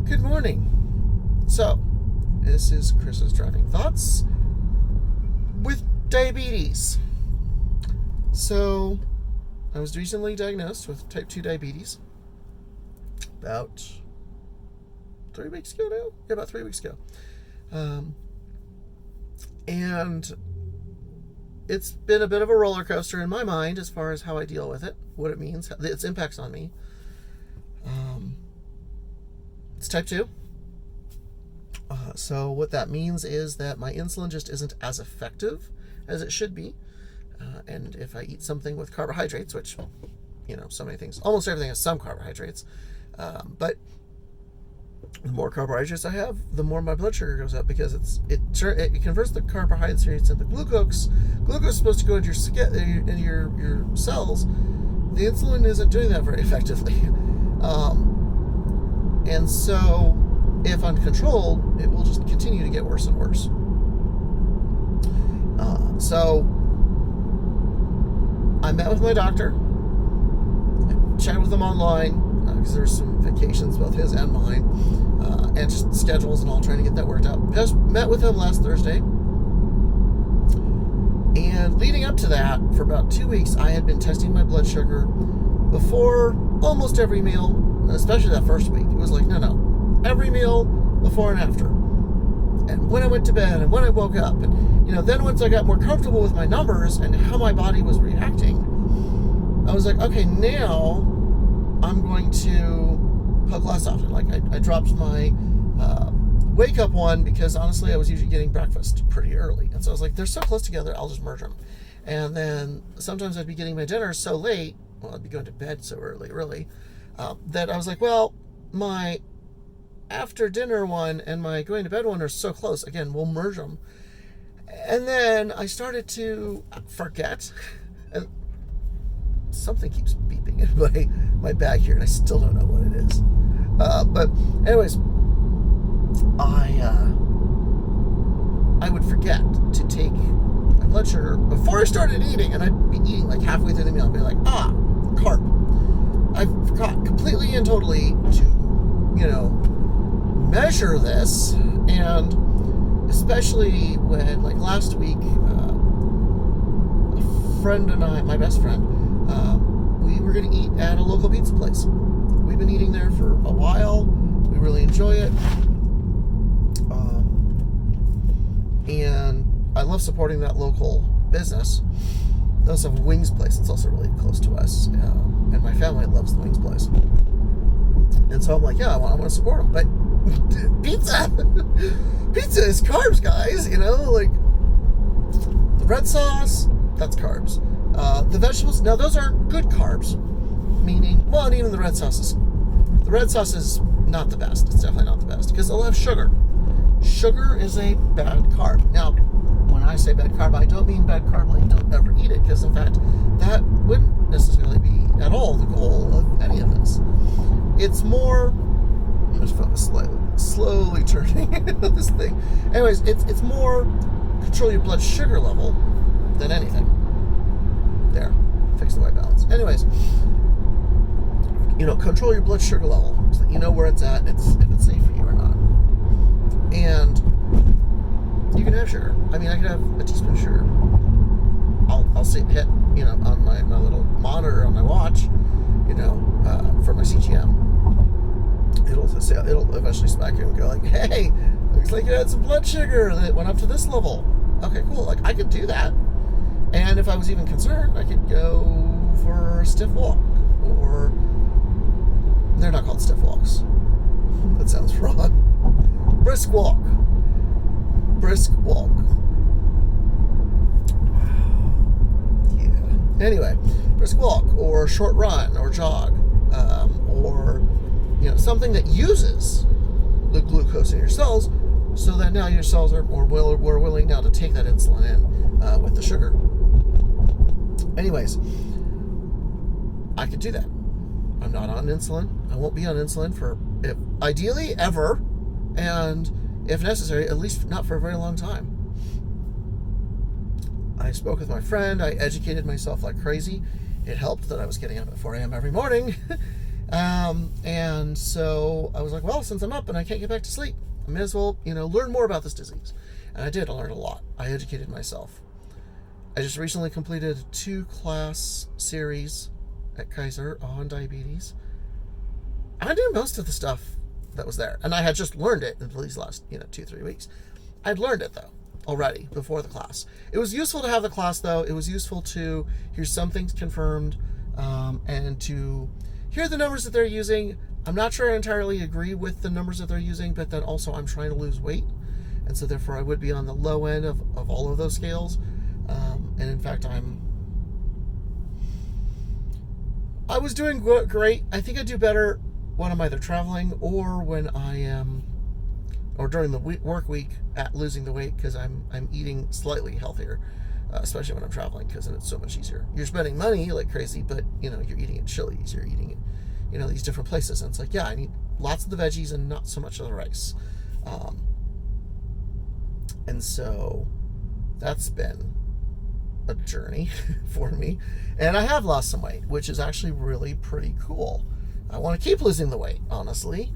Good morning. So, this is Chris's driving thoughts with diabetes. So, I was recently diagnosed with type 2 diabetes about 3 weeks ago now? Yeah, about 3 weeks ago. And it's been a bit of a roller coaster in my mind as far as how I deal with it, what it means, its impacts on me. It's type 2. So what that means is that my insulin just isn't as effective as it should be. And if I eat something with carbohydrates, which, so many things, almost everything has some carbohydrates. But the more carbohydrates I have, the more my blood sugar goes up because it converts the carbohydrates into glucose. Glucose is supposed to go into your skin, into your cells. The insulin isn't doing that very effectively. And so, if uncontrolled, it will just continue to get worse and worse. So, I met with my doctor. I chatted with him online because there's some vacations, both his and mine, and just schedules and all, trying to get that worked out. Just met with him last Thursday. And leading up to that, for about 2 weeks, I had been testing my blood sugar before almost every meal, especially that first week. It was like, no, every meal, before and after. And when I went to bed and when I woke up. And, then once I got more comfortable with my numbers and how my body was reacting, I was like, okay, now I'm going to poke less often. Like, I dropped my wake up one because, honestly, I was usually getting breakfast pretty early. And so I was like, they're so close together, I'll just merge them. And then sometimes I'd be getting my dinner so late, well, I'd be going to bed so early, that I was like, well, my after dinner one and my going to bed one are so close. Again, we'll merge them. And then I started to forget, and something keeps beeping in my bag here, and I still don't know what it is. But anyways, I would forget to take my blood sugar before I started eating, and I'd be eating like halfway through the meal and be like, carb. I forgot completely and totally to, measure this, and especially when, like, last week, a friend and I, my best friend, we were going to eat at a local pizza place. We've been eating there for a while. We really enjoy it. And I love supporting that local business. They also have a wings place that's also really close to us. And my family loves the wings place. And so I'm like, yeah, I want to support them. But pizza is carbs, guys. Like the red sauce, that's carbs. The vegetables, now those aren't good carbs. Meaning, well, and even the red sauce is not the best. It's definitely not the best because they'll have sugar. Sugar is a bad carb. Now, when I say bad carb, I don't mean bad carb like don't ever eat it, because in fact, that wouldn't necessarily be at all the goal of any of this. It's more, I'm just slowly turning this thing. Anyways, it's more control your blood sugar level than anything. There, fix the white balance. Anyways, control your blood sugar level so that you know where it's at, if it's safe for you or not. And you can have sugar. I mean, I could have a teaspoon of sugar. I'll see it hit, on my little monitor on my watch, for my CGM. It'll eventually smack you and go like, hey, looks like you had some blood sugar that went up to this level. Okay, cool. Like, I could do that. And if I was even concerned, I could go for a stiff walk. Or, they're not called stiff walks. That sounds wrong. Brisk walk. Yeah. Anyway, brisk walk or short run or jog, or something that uses the glucose in your cells, so that now your cells are more willing now to take that insulin in with the sugar. Anyways, I could do that. I'm not on insulin. I won't be on insulin for, ideally, ever, and if necessary, at least not for a very long time. I spoke with my friend. I educated myself like crazy. It helped that I was getting up at 4 a.m. every morning And so I was like, well, since I'm up and I can't get back to sleep, I may as well, learn more about this disease. And I did. I learned a lot. I educated myself. I just recently completed a 2-class series at Kaiser on diabetes. I knew most of the stuff that was there, and I had just learned it in these last 2-3 weeks. I'd learned it though already before the class. It was useful to have the class though. It was useful to hear some things confirmed, and to hear the numbers that they're using. I'm not sure I entirely agree with the numbers that they're using, but then also I'm trying to lose weight, and so therefore I would be on the low end of all of those scales. And in fact, I was doing great. I think I do better when I'm either traveling or when I am, or during the work week at losing the weight, because I'm eating slightly healthier, especially when I'm traveling, because then it's so much easier. You're spending money like crazy, but you're eating at Chili's, you're eating at these different places, and it's like, yeah, I need lots of the veggies and not so much of the rice. And so that's been a journey for me, and I have lost some weight, which is actually really pretty cool. I want to keep losing the weight, honestly.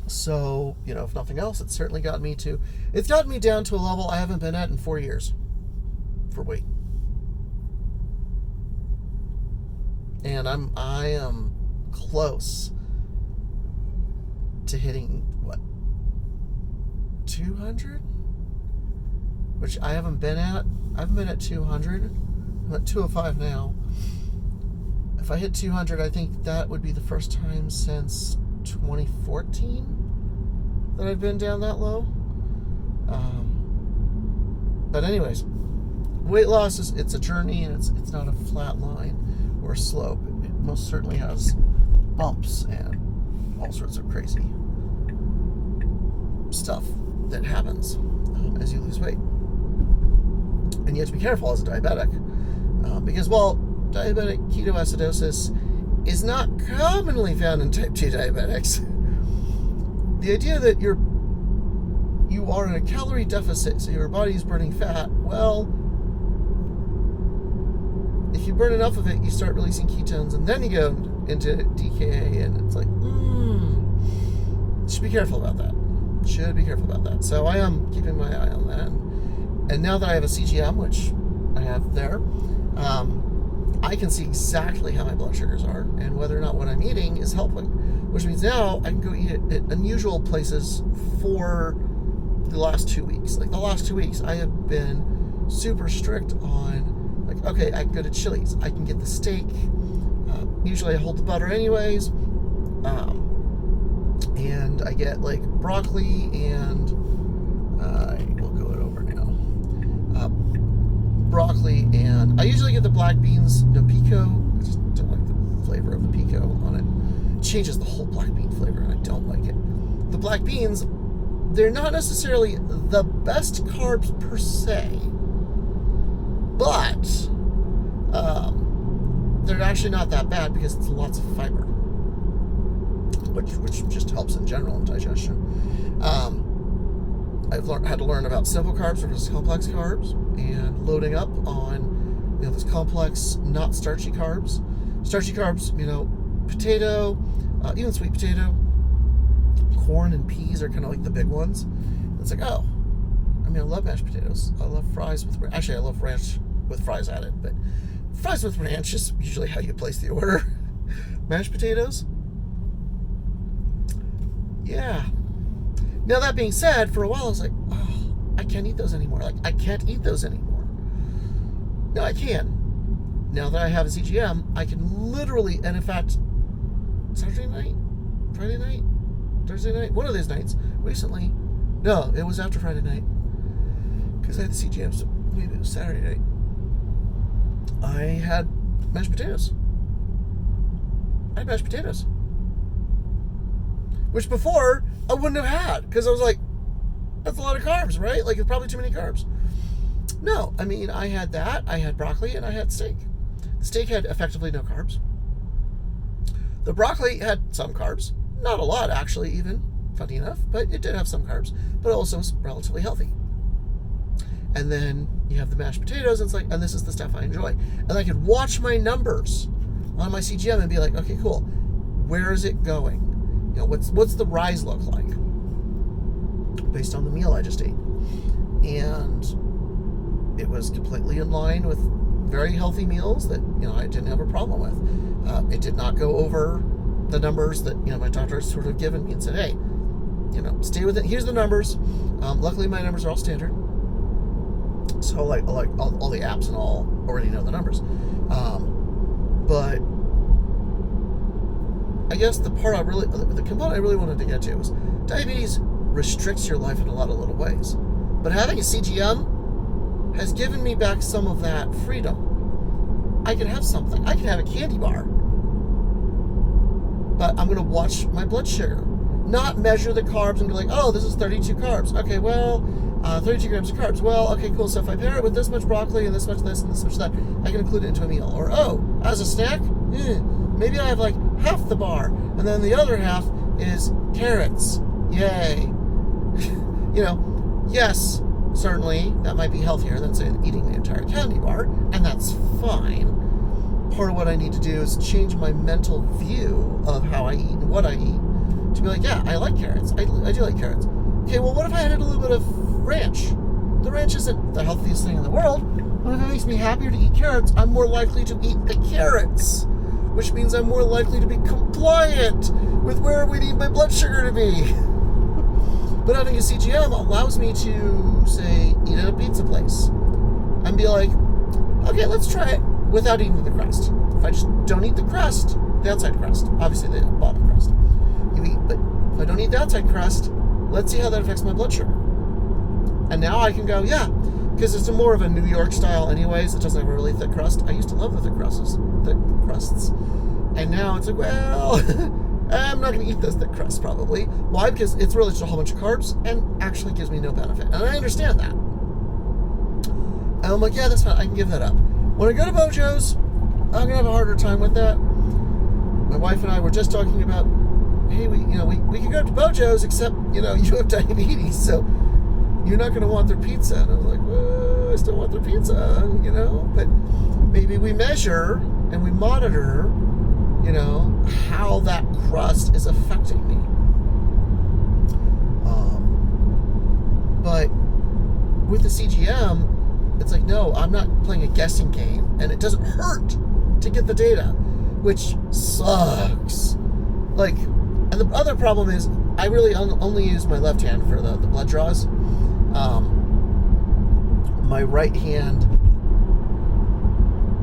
So if nothing else, it's certainly gotten me down to a level I haven't been at in 4 years for weight. And I am close to hitting 200, which I haven't been at. I haven't been at 200. I'm at 205 now. If I hit 200, I think that would be the first time since 2014 that I've been down that low. But anyways, weight loss it's a journey, and it's not a flat line or a slope. It most certainly has bumps and all sorts of crazy stuff that happens as you lose weight. And you have to be careful as a diabetic, because diabetic ketoacidosis is not commonly found in type 2 diabetics. The idea that you are in a calorie deficit, so your body's burning fat, well, if you burn enough of it, you start releasing ketones, and then you go into DKA, and it's like, should be careful about that. So I am keeping my eye on that. And now that I have a CGM, which I have there, I can see exactly how my blood sugars are and whether or not what I'm eating is helping. Which means now I can go eat at unusual places for the last 2 weeks. Like the last 2 weeks, I have been super strict on, like, okay, I can go to Chili's. I can get the steak. Usually I hold the butter anyways. And I get like broccoli and we'll go it over now. Broccoli, and I usually get the black beans, no pico. I just don't like the flavor of the pico on it. It changes the whole black bean flavor, and I don't like it. The black beans, they're not necessarily the best carbs per se, but they're actually not that bad because it's lots of fiber, which just helps in general in digestion. I've had to learn about simple carbs versus complex carbs, and loading up on those complex, not starchy carbs. Starchy carbs, potato, even sweet potato, corn and peas are kind of like the big ones. It's like, I love mashed potatoes. I love fries with I love ranch with fries added, but fries with ranch is usually how you place the order. Mashed potatoes, yeah. Now, that being said, for a while I was like, I can't eat those anymore. I can't eat those anymore. Now I can. Now that I have a CGM, I can literally, and in fact, Saturday night, Friday night, Thursday night, one of those nights, recently, no, it was after Friday night, because I had the CGM, so maybe it was Saturday night, I had mashed potatoes. Which before I wouldn't have had, because I was like, that's a lot of carbs, right? Like, it's probably too many carbs. No, I had that, I had broccoli, and I had steak. The steak had effectively no carbs. The broccoli had some carbs. Not a lot, actually, even, funny enough, but it did have some carbs, but also was relatively healthy. And then you have the mashed potatoes, and it's like, and this is the stuff I enjoy. And I could watch my numbers on my CGM and be like, okay, cool. Where is it going? You know, what's the rise look like based on the meal I just ate? And it was completely in line with very healthy meals that, you know, I didn't have a problem with. It did not go over the numbers that, you know, my doctor sort of given me and said, hey, you know, stay with it. Here's the numbers. Luckily, my numbers are all standard. So, like all the apps and all already know the numbers. But I guess the component I really wanted to get to was diabetes restricts your life in a lot of little ways. But having a CGM has given me back some of that freedom. I can have something. I can have a candy bar. But I'm going to watch my blood sugar. Not measure the carbs and be like, oh, this is 32 carbs. Okay, well, 32 grams of carbs. Well, okay, cool. So if I pair it with this much broccoli and this much this and this much that, I can include it into a meal. Or, oh, as a snack, maybe I have like half the bar. And then the other half is carrots. Yay. You know, yes, certainly that might be healthier than, say, eating the entire candy bar. And that's fine. Part of what I need to do is change my mental view of how I eat and what I eat. To be like, yeah, I like carrots. I do like carrots. Okay, well, what if I added a little bit of ranch? The ranch isn't the healthiest thing in the world, but if it makes me happier to eat carrots, I'm more likely to eat the carrots, which means I'm more likely to be compliant with where we need my blood sugar to be. But having a CGM allows me to, say, eat at a pizza place and be like, okay, let's try it without eating the crust. If I just don't eat the crust, the outside crust, obviously the bottom crust, you eat. But if I don't eat the outside crust, let's see how that affects my blood sugar. And now I can go, yeah, because it's more of a New York style anyways. It doesn't have a really thick crust. I used to love the thick crusts. And now it's like, well, I'm not going to eat this thick crust probably. Why? Because it's really just a whole bunch of carbs and actually gives me no benefit. And I understand that. And I'm like, yeah, that's fine. I can give that up. When I go to Bojo's, I'm going to have a harder time with that. My wife and I were just talking about, hey, we can go to Bojo's, except, you have diabetes, so you're not going to want their pizza. And I was like, well, I still want their pizza, but maybe we measure and we monitor, how that crust is affecting me. But with the CGM, it's like, no, I'm not playing a guessing game, and it doesn't hurt to get the data, which sucks. And the other problem is I really only use my left hand for the blood draws. My right hand,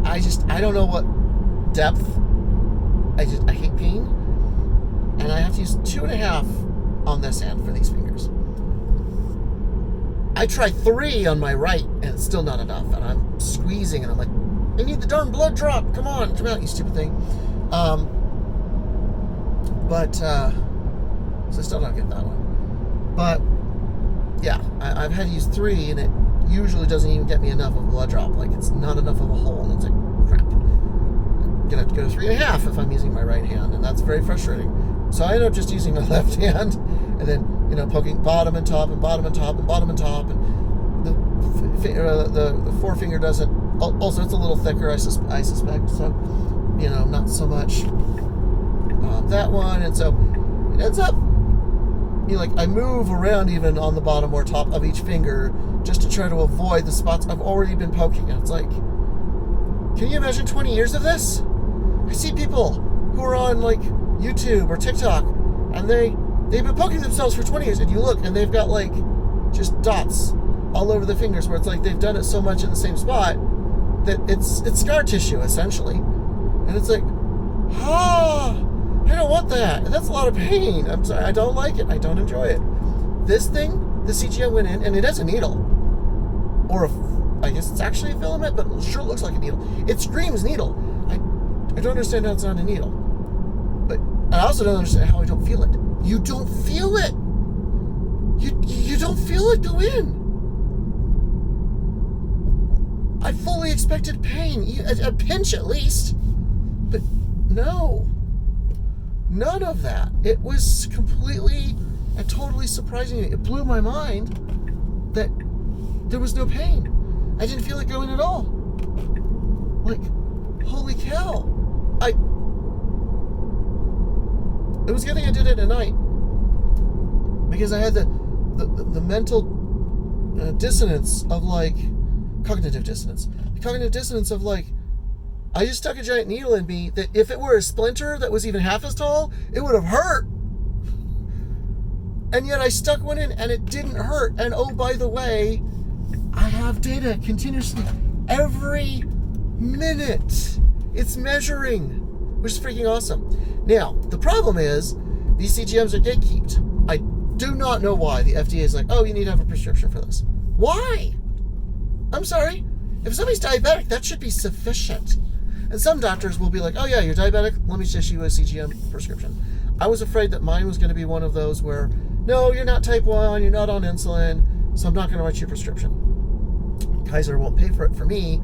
I don't know what depth. I hate pain, and I have to use 2.5 on this hand for these fingers. I try 3 on my right, and it's still not enough, and I'm squeezing, and I'm like, I need the darn blood drop. Come on, come out, you stupid thing. So I still don't get that one. But yeah, I've had to use 3, and it usually doesn't even get me enough of a blood drop. Like, it's not enough of a hole, and it's like, crap. I'm gonna have to go to 3.5 if I'm using my right hand, and that's very frustrating. So I end up just using my left hand, and then poking bottom and top and bottom and top and bottom and top, and the forefinger doesn't. Also, it's a little thicker, I suspect. So not so much that one, and so it ends up. I move around even on the bottom or top of each finger just to try to avoid the spots I've already been poking. And it's like, can you imagine 20 years of this? I see people who are on YouTube or TikTok, and they've been poking themselves for 20 years, and you look and they've got just dots all over the fingers where it's like they've done it so much in the same spot that it's scar tissue essentially. And it's like, I don't want that. That's a lot of pain. I'm sorry. I don't like it. I don't enjoy it. This thing, the CGM went in, and it has a needle. Or I guess it's actually a filament, but it sure looks like a needle. It screams needle. I don't understand how it's not a needle. But I also don't understand how I don't feel it. You don't feel it. You don't feel it go in. I fully expected pain. A pinch at least. But no. None of that. It was completely and totally surprising. It blew my mind that there was no pain. I didn't feel it going at all. Holy cow. It was a good thing I did it at night, because I had the mental dissonance of like cognitive dissonance. The cognitive dissonance of like, I just stuck a giant needle in me that if it were a splinter that was even half as tall, it would have hurt. And yet I stuck one in and it didn't hurt. And oh, by the way, I have data continuously every minute. It's measuring, which is freaking awesome. Now, the problem is these CGMs are gatekeeped. I do not know why the FDA is like, oh, you need to have a prescription for this. Why? I'm sorry. If somebody's diabetic, that should be sufficient. And some doctors will be like, oh yeah, you're diabetic, let me issue a CGM prescription. I was afraid that mine was going to be one of those where, no, you're not type 1, you're not on insulin, so I'm not going to write you a prescription. Kaiser won't pay for it for me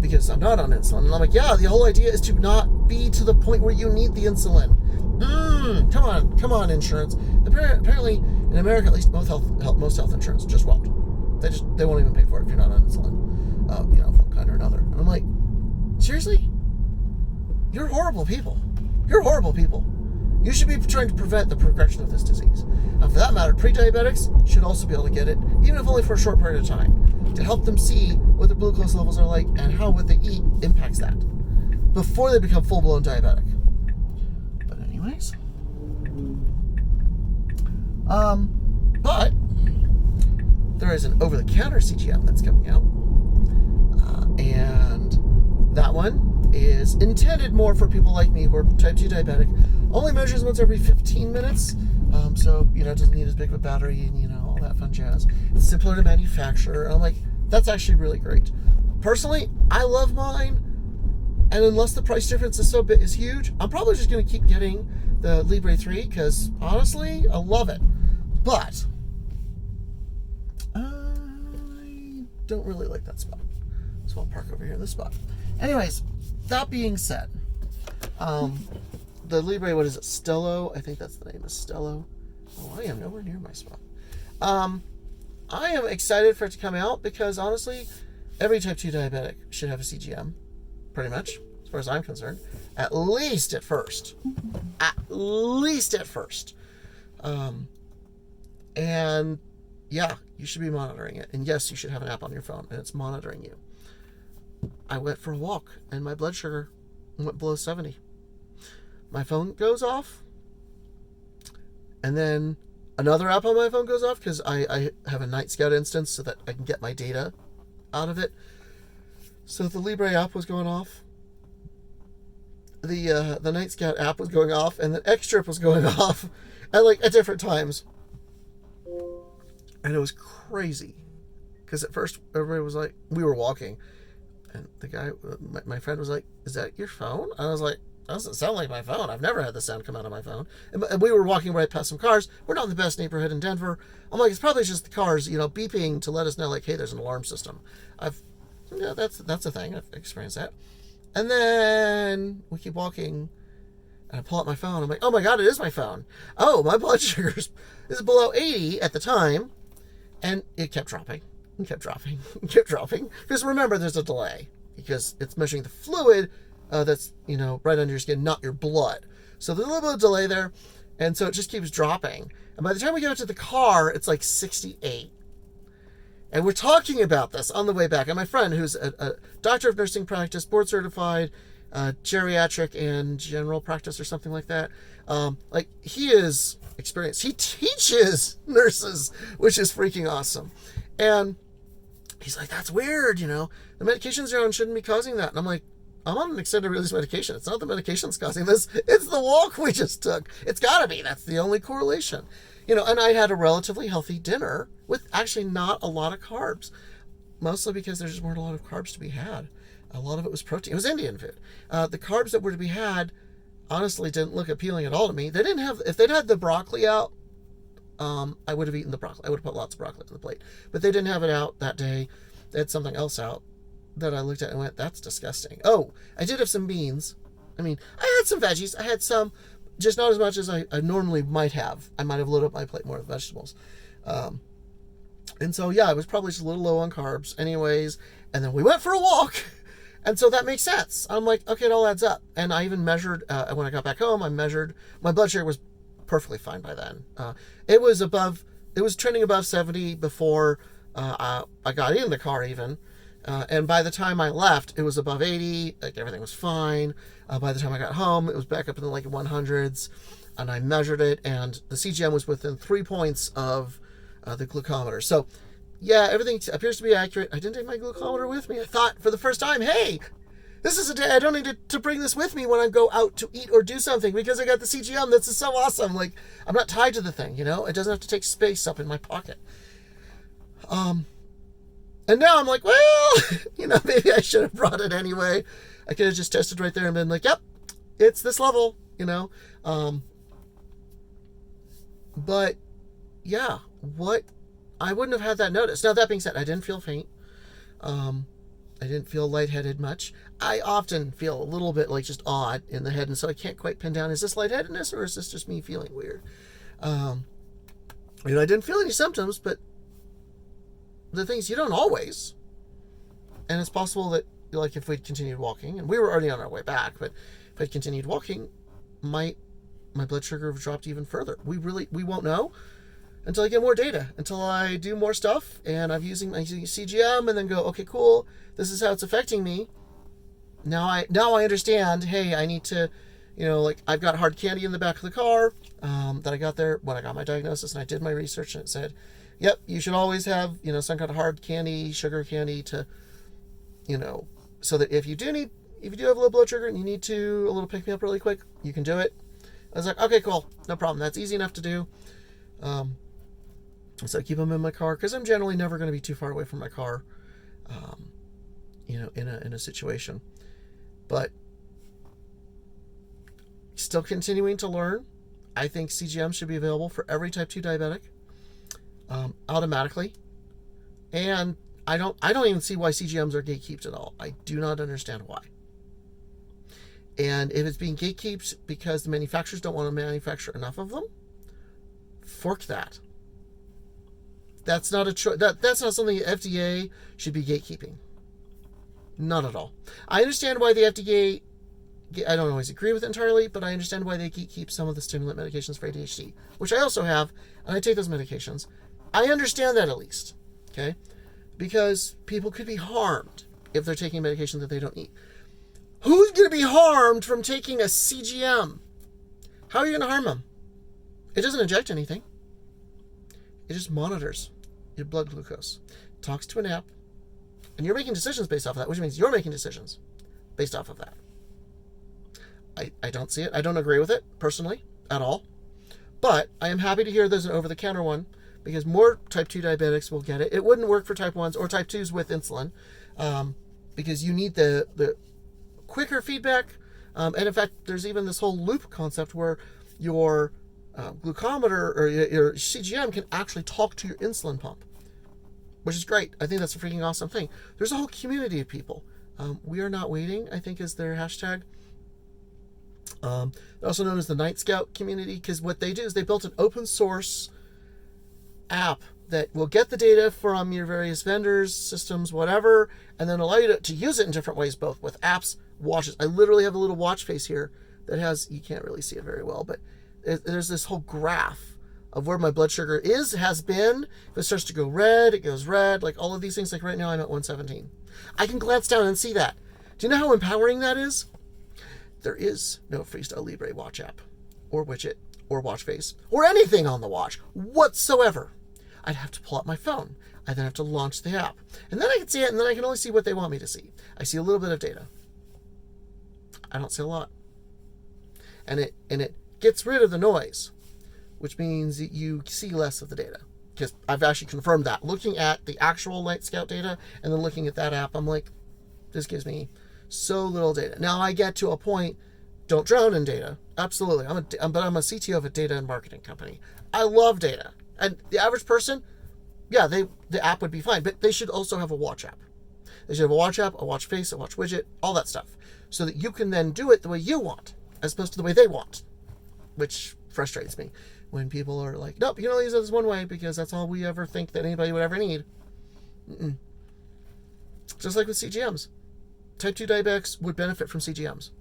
because I'm not on insulin. And I'm like, yeah, the whole idea is to not be to the point where you need the insulin. Come on, insurance. Apparently, in America, at least most health insurance just won't. They won't even pay for it if you're not on insulin, of one kind or another. And I'm like, seriously? You're horrible people. You're horrible people. You should be trying to prevent the progression of this disease. And for that matter, pre-diabetics should also be able to get it, even if only for a short period of time, to help them see what their glucose levels are like and how what they eat impacts that before they become full-blown diabetic. But anyways, but there is an over-the-counter CGM that's coming out, and that one is intended more for people like me who are type 2 diabetic. Only measures once every 15 minutes, so it doesn't need as big of a battery and all that fun jazz. It's simpler to manufacture, and I'm like, that's actually really great. Personally, I love mine, and unless the price difference is huge, I'm probably just going to keep getting the Libre 3 because honestly, I love it. But I don't really like that spot, so I'll park over here in this spot. Anyways, that being said, the Libre, what is it, Stello? I think that's the name, is Stello. Oh, I am nowhere near my spot. I am excited for it to come out because honestly, every type 2 diabetic should have a CGM, pretty much, as far as I'm concerned. At least at first. And yeah, you should be monitoring it. And yes, you should have an app on your phone and it's monitoring you. I went for a walk and my blood sugar went below 70. My phone goes off, and then another app on my phone goes off because I have a Night Scout instance so that I can get my data out of it. So the Libre app was going off, the Night Scout app was going off, and the X-Trip was going off at different times, and it was crazy because at first everybody was like, we were walking, and the guy, my friend was like, is that your phone? And I was like, that doesn't sound like my phone. I've never had the sound come out of my phone. And we were walking right past some cars. We're not in the best neighborhood in Denver. I'm like, it's probably just the cars, beeping to let us know, like, hey, there's an alarm system. That's a thing. I've experienced that. And then we keep walking, and I pull out my phone. I'm like, oh my God, it is my phone. Oh, my blood sugar is below 80 at the time. And it kept dropping. And kept dropping. And kept dropping. Because remember, there's a delay. Because it's measuring the fluid that's, right under your skin, not your blood. So there's a little bit of delay there. And so it just keeps dropping. And by the time we get to the car, it's like 68. And we're talking about this on the way back. And my friend, who's a doctor of nursing practice, board certified, geriatric and general practice or something like that. He is experienced. He teaches nurses, which is freaking awesome. And he's like, that's weird, the medications you're on shouldn't be causing that. And I'm like, I'm on an extended release medication. It's not the medication that's causing this. It's the walk we just took. It's got to be. That's the only correlation. And I had a relatively healthy dinner with actually not a lot of carbs. Mostly because there just weren't a lot of carbs to be had. A lot of it was protein. It was Indian food. The carbs that were to be had honestly didn't look appealing at all to me. They didn't have, if they'd had the broccoli out, I would have eaten the broccoli. I would have put lots of broccoli on the plate. But they didn't have it out that day. They had something else out that I looked at and went, that's disgusting. Oh, I did have some beans. I had some veggies. I had some, just not as much as I normally might have. I might have loaded up my plate more with vegetables. And so, yeah, I was probably just a little low on carbs anyways. And then we went for a walk. And so that makes sense. I'm like, okay, it all adds up. And I even measured, when I got back home, I measured, my blood sugar was perfectly fine by then. It was trending above 70 before I got in the car even. And by the time I left, it was above 80. Like, everything was fine. By the time I got home, it was back up in the like 100s. And I measured it, and the CGM was within 3 points of the glucometer. So, yeah, everything appears to be accurate. I didn't take my glucometer with me. I thought for the first time, hey, this is a day I don't need to bring this with me when I go out to eat or do something, because I got the CGM. This is so awesome. Like, I'm not tied to the thing, It doesn't have to take space up in my pocket. And now I'm like, well, maybe I should have brought it anyway. I could have just tested right there and been like, yep, it's this level, But, yeah, I wouldn't have had that notice. Now, that being said, I didn't feel faint. I didn't feel lightheaded much. I often feel a little bit like just odd in the head, and so I can't quite pin down, is this lightheadedness or is this just me feeling weird? I didn't feel any symptoms, but the things you don't always. And it's possible that, like, if we'd continued walking, and we were already on our way back, but if I'd continued walking, my blood sugar have dropped even further. We won't know until I get more data, until I do more stuff, and I'm using CGM, and then go, okay, cool, this is how it's affecting me. Now I understand, hey, I need to, I've got hard candy in the back of the car that I got there when I got my diagnosis, and I did my research, and it said, yep, you should always have, some kind of hard candy, sugar candy to, so that if you do have low blood sugar and you need a little pick me up really quick, you can do it. I was like, okay, cool, no problem. That's easy enough to do. So I keep them in my car, because I'm generally never going to be too far away from my car, in a situation. But still continuing to learn. I think CGM should be available for every type 2 diabetic, automatically. And I don't even see why CGMs are gatekept at all. I do not understand why. And if it's being gatekept because the manufacturers don't want to manufacture enough of them, fork that. That's not a choice. That's not something the FDA should be gatekeeping. Not at all. I understand why the FDA, I don't always agree with it entirely, but I understand why they gatekeep some of the stimulant medications for ADHD, which I also have, and I take those medications. I understand that, at least, okay? Because people could be harmed if they're taking medication that they don't need. Who's going to be harmed from taking a CGM? How are you going to harm them? It doesn't inject anything. It just monitors your blood glucose, talks to an app, and you're making decisions based off of that, which means you're making decisions based off of that. I don't see it. I don't agree with it, personally, at all. But I am happy to hear there's an over-the-counter one, because more type 2 diabetics will get it. It wouldn't work for type 1s or type 2s with insulin, because you need the quicker feedback. And in fact, there's even this whole loop concept where your glucometer or your CGM can actually talk to your insulin pump, which is great. I think that's a freaking awesome thing. There's a whole community of people. We Are Not Waiting, I think, is their hashtag. They're also known as the Night Scout community, because what they do is they built an open source app that will get the data from your various vendors, systems, whatever, and then allow you to use it in different ways, both with apps, watches. I literally have a little watch face here that has, you can't really see it very well, but there's this whole graph of where my blood sugar has been. If it starts to go red, it goes red, like all of these things. Like right now I'm at 117. I can glance down and see that. Do you know how empowering that is? There is no Freestyle Libre watch app or widget or watch face or anything on the watch whatsoever. I'd have to pull out my phone. I then have to launch the app. And then I can see it, and then I can only see what they want me to see. I see a little bit of data. I don't see a lot. And it gets rid of the noise, which means that you see less of the data. Because I've actually confirmed that. Looking at the actual Night Scout data and then looking at that app, I'm like, this gives me so little data. Now I get to a point, don't drown in data. Absolutely. But I'm a CTO of a data and marketing company. I love data. And the average person, yeah, the app would be fine, but they should also have a watch app. They should have a watch app, a watch face, a watch widget, all that stuff, so that you can then do it the way you want, as opposed to the way they want, which frustrates me when people are like, nope, you can only use it this one way because that's all we ever think that anybody would ever need. Just like with CGMs. type 2 diabetics would benefit from CGMs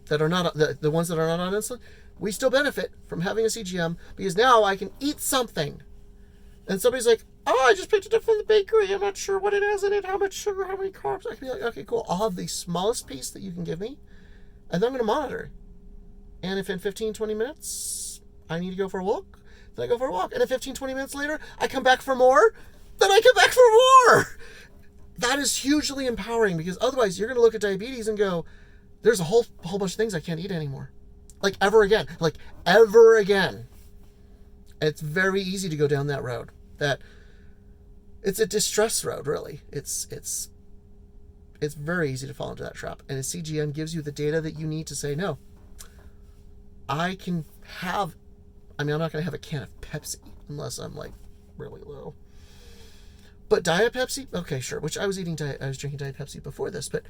that are not, the ones that are not on insulin. We still benefit from having a CGM because now I can eat something. And somebody's like, oh, I just picked it up from the bakery. I'm not sure what it has in it, how much sugar, how many carbs. I can be like, okay, cool. I'll have the smallest piece that you can give me, and then I'm going to monitor it. And if in 15, 20 minutes I need to go for a walk, then I go for a walk. And if 15, 20 minutes later I come back for more, then I come back for more. That is hugely empowering, because otherwise you're going to look at diabetes and go, there's a whole bunch of things I can't eat anymore. Like ever again. Like ever again. It's very easy to go down that road. That it's a distress road, really. It's very easy to fall into that trap. And a CGM gives you the data that you need to say, no, I'm not going to have a can of Pepsi unless I'm like really low. But Diet Pepsi, okay, sure. Which I was drinking Diet Pepsi before this, but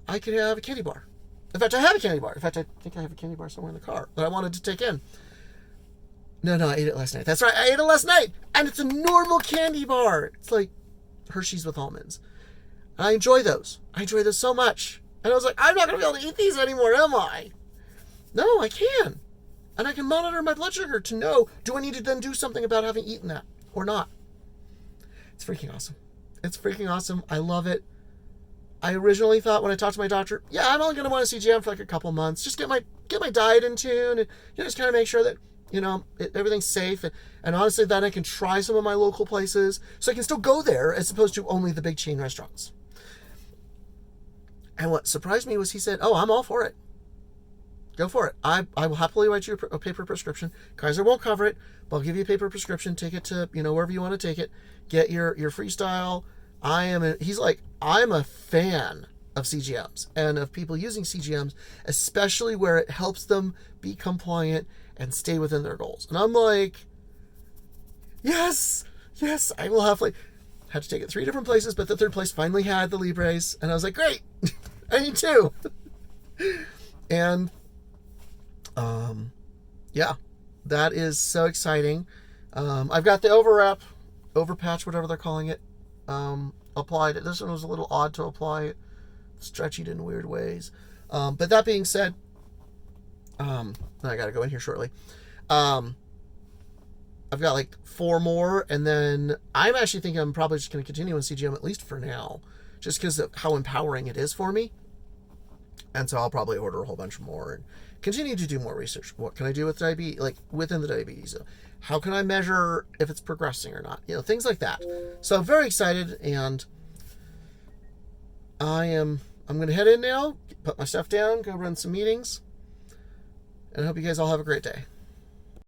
I could have a candy bar. In fact, I have a candy bar. In fact, I think I have a candy bar somewhere in the car that I wanted to take in. No, I ate it last night. That's right, I ate it last night, and it's a normal candy bar. It's like Hershey's with almonds. And I enjoy those. I enjoy those so much. And I was like, I'm not going to be able to eat these anymore, am I? No, I can. And I can monitor my blood sugar to know, do I need to then do something about having eaten that or not? It's freaking awesome. It's freaking awesome. I love it. I originally thought when I talked to my doctor, yeah, I'm only going to want a CGM for like a couple months. Just get my diet in tune and just kind of make sure that, everything's safe. And honestly, then I can try some of my local places so I can still go there as opposed to only the big chain restaurants. And what surprised me was he said, oh, I'm all for it. Go for it. I will happily write you a paper prescription. Kaiser won't cover it, but I'll give you a paper prescription. Take it to, wherever you want to take it. Get your Freestyle. He's like, I'm a fan of CGMs and of people using CGMs, especially where it helps them be compliant and stay within their goals. And I'm like, yes, I will happily. Had to take it 3 different places, but the third place finally had the Libres. And I was like, great, I need 2. And yeah, that is so exciting. I've got the overpatch, whatever they're calling it, applied. This one was a little odd to apply it, stretched in weird ways. But that being said, I got to go in here shortly. I've got like 4 more, and then I'm actually thinking I'm probably just going to continue on CGM at least for now, just because of how empowering it is for me. And so I'll probably order a whole bunch more and continue to do more research. What can I do with diabetes, like within the diabetes? How can I measure if it's progressing or not? Things like that. So I'm very excited, and I'm going to head in now, put my stuff down, go run some meetings, and I hope you guys all have a great day.